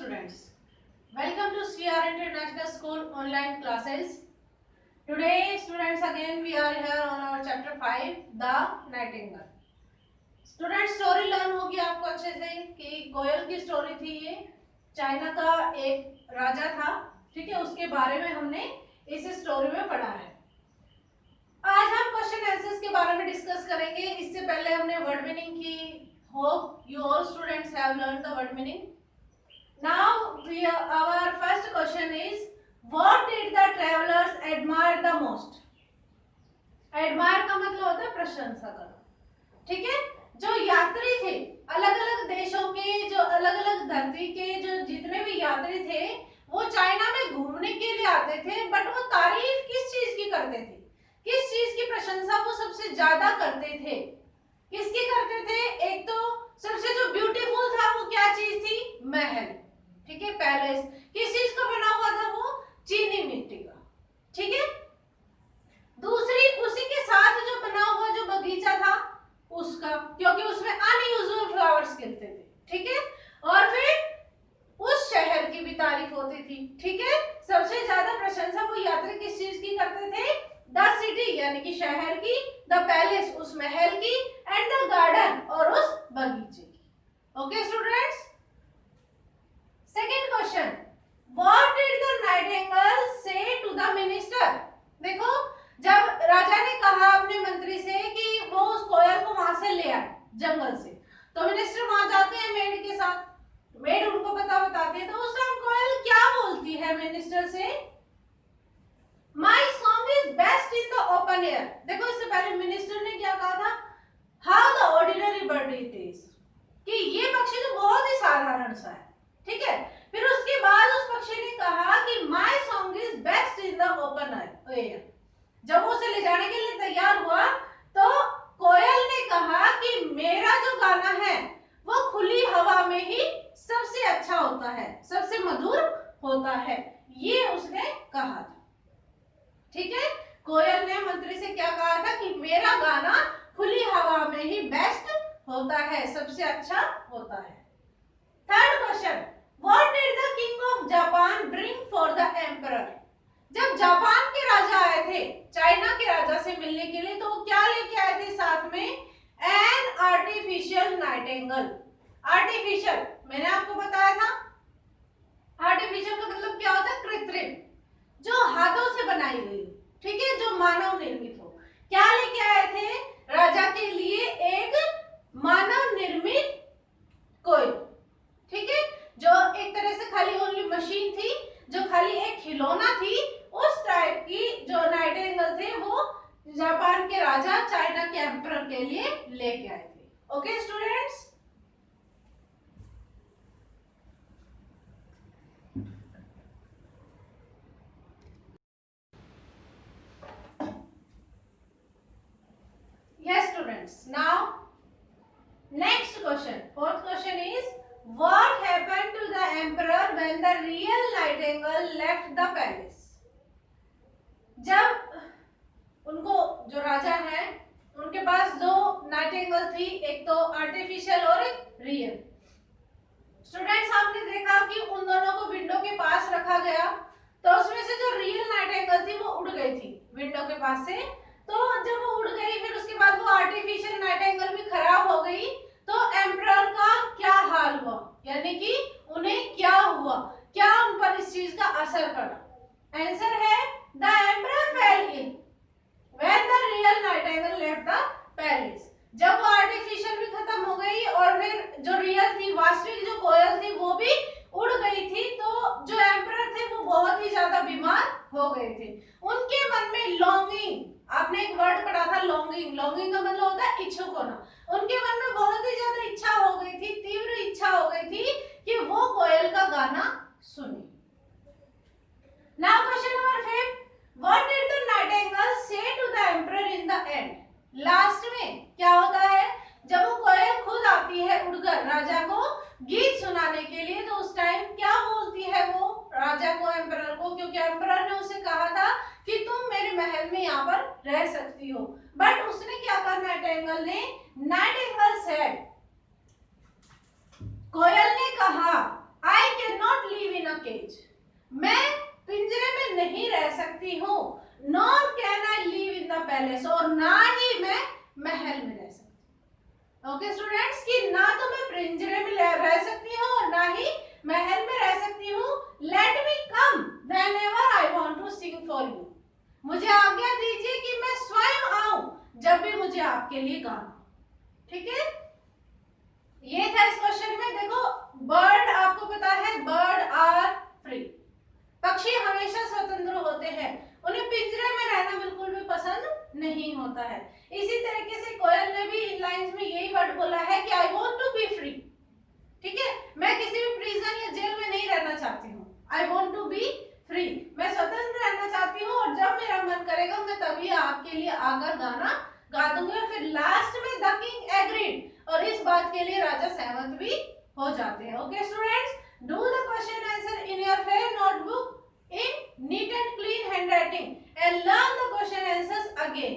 students, welcome to CR International School online classes. Today students, again we are here on our chapter 5 The Nightingale. Student story learn होगी आपको अच्छे से कि कोयल की story थी। ये चाइना का एक राजा था, ठीक है, उसके बारे में हमने इस स्टोरी में पढ़ा है। आज हम क्वेश्चन आंसर्स के बारे में डिस्कस करेंगे। इससे पहले हमने वर्ड मीनिंग की। Hope you all students have learn the word meaning. Now our first question is, what did the travelers admire the most? Admire का मतलब होता है प्रशंसा करना, ठीक है। जो यात्री थे, अलग अलग देशों के, जो अलग अलग धरती के जो जितने भी यात्री थे, वो चाइना में घूमने के लिए आते थे, बट वो तारीफ किस चीज की करते थे, किस चीज की प्रशंसा वो सबसे ज्यादा करते थे, किसकी करते थे? एक तो सबसे जो ब्यूटीफुल था वो क्या चीज थी? महल, ठीक है, पैलेस। किस चीज का बना हुआ था वो? चीनी मिट्टी का, ठीक है। दूसरी, उसी के साथ जो बना हुआ जो बगीचा था उसका, क्योंकि उसमें अनयूजुअल फ्लावर्स खिलते थे, ठीक है। और फिर उस शहर की भी तारीफ होती थी, ठीक है। सबसे ज्यादा प्रशंसा वो यात्री किस चीज की करते थे? द सिटी यानी कि शहर की, द पैलेस उस महल की, एंड द गार्डन और उस बगीचे की। Okay students, second question, what did the nightingale say to the minister? देखो, जब राजा ने कहा अपने मंत्री से कि वो उस कोयल को वहां से ले आए जंगल से, तो मिनिस्टर वहां जाते हैं मेड के साथ, मेड उनको बताती है। तो उस टाइम कोयल क्या बोलती है मिनिस्टर से? My song is best in the open air. देखो, इससे पहले मिनिस्टर ने क्या कहा था? How the ordinary bird it is, कि ये पक्षी तो बहुत ही साधारण सा है, ठीक है। फिर उसके बाद उस पक्षी ने कहा कि my song is best in the open air. जब वो उसे ले जाने के लिए तैयार हुआ तो कोयल ने कहा कि मेरा जो गाना है वो खुली हवा में ही सबसे अच्छा होता है, सबसे मधुर होता है, ये उसने कहा था, ठीक है। कोयल ने मंत्री से क्या कहा था कि मेरा गाना खुली हवा में ही बेस्ट होता है, सबसे अच्छा होता है। Third question, what did the king of Japan bring for the emperor? जब जापान के राजा आए थे चाइना के राजा से मिलने के लिए, तो वो क्या लेके आए थे साथ में? An artificial Nightingale. आर्टिफिशियल मैंने आपको बताया था, आर्टिफिशियल का मतलब क्या होता है? कृत्रिम, जो हाथों से बनाई गई, ठीक है, जो मानव निर्मित हो। क्या लेके आए थे राजा के लिए? एक मानव निर्मित कोयल, ठीक है, जो एक तरह से खाली ओनली मशीन थी, जो खाली एक खिलौना थी, उस टाइप की जो नाइटिंगेल थे वो जापान के राजा चाइना के एम्परर के लिए लेके आए थे। Okay students, yes students, now next question, fourth question is, what happened to the emperor when the real nightingale left the palace? जब उनको, जो राजा है, उनके पास दो नाइटिंगेल थी, एक तो आर्टिफिशियल और एक रियल। स्टूडेंट्स, आपने देखा कि उन दोनों को विंडो के पास रखा गया, तो उसमें से जो रियल नाइटिंगेल थी वो उड़ गई थी विंडो के पास से। तो जब वो उड़ गई, फिर उसके बाद वो आर्टिफिशियल नाइटिंगेल भी खराब हो गई, तो एम्परर का क्या हाल हुआ, यानी कि उन्हें क्या हुआ, क्या उन पर इस चीज का असर पड़ा? आंसर है, the emperor fell ill when the real nightingale left the palace. जब वो आर्टिफिशियल भी खत्म हो गई और फिर जो रियल थी, वास्तविक जो कोयल थी, वो भी उड़ गई थी, तो जो एम्परर थे वो बहुत ही ज्यादा बीमार हो गए थे। उनके मन में लॉन्गिंग, आपने एक वर्ड पढ़ा था लॉन्गिंग, लॉन्गिंग का मतलब होता है इच्छुक होना। उनके मन में बहुत ही ज्यादा इच्छा हो गई थी, तीव्र इच्छा हो गई थी कि वो कोयल का गाना सुने। Now question number 5, what did the nightingale say to the emperor in the end? Last में क्या होता है? जब वो कोयल खुद आती है उड़कर राजा को गीत सुनाने के लिए, तो उस टाइम क्या बोलती है वो राजा को, एम्परर को? क्योंकि एम्परर ने उसे कहा था कि तुम मेरे महल में यहाँ पर रह सकती हो, बट उसने क्या कहा नाइटिंगेल ने? नाइटिंगेल सेड, कोयल ने कहा, I can not live in a cage, मैं पिंजरे में नहीं रह सकती हूँ। Nor can I live in the palace, और ना ही मैं महल में रह सकती। ओके स्टूडेंट्स, कि ना तो मैं पिंजरे में रह सकती हूँ और ना ही महल में रह सकती हूँ। Let me come whenever I want to sing for you, मुझे आज्ञा दीजिए कि मैं स्वयं आऊं जब भी मुझे आपके लिए गाना। ठीक है, ये था इस क्वेश्चन में। देखो बर्ड, आपको पता है बर्ड आर फ्री, पक्षी हमेशा स्वतंत्र होते हैं, उन्हें पिंजरे में रहना बिल्कुल भी पसंद नहीं होता है। इसी तरीके से कोयल ने भी इन लाइंस में यही वर्ड बोला है कि I want to be free. ठीक है, मैं किसी भी प्रिजन या जेल में नहीं रहना चाहती हूँ। I want to be free, मैं स्वतंत्र रहना चाहती हूँ, और जब मेरा मन करेगा मैं तभी आपके लिए आकर गाना गा दूंगी। और फिर लास्ट में द किंग एग्रीड, और इस बात के लिए राजा सहमत भी हो जाते हैं। Okay students, do the question answer in your fair notebook in neat and clean handwriting and learn the question answers again.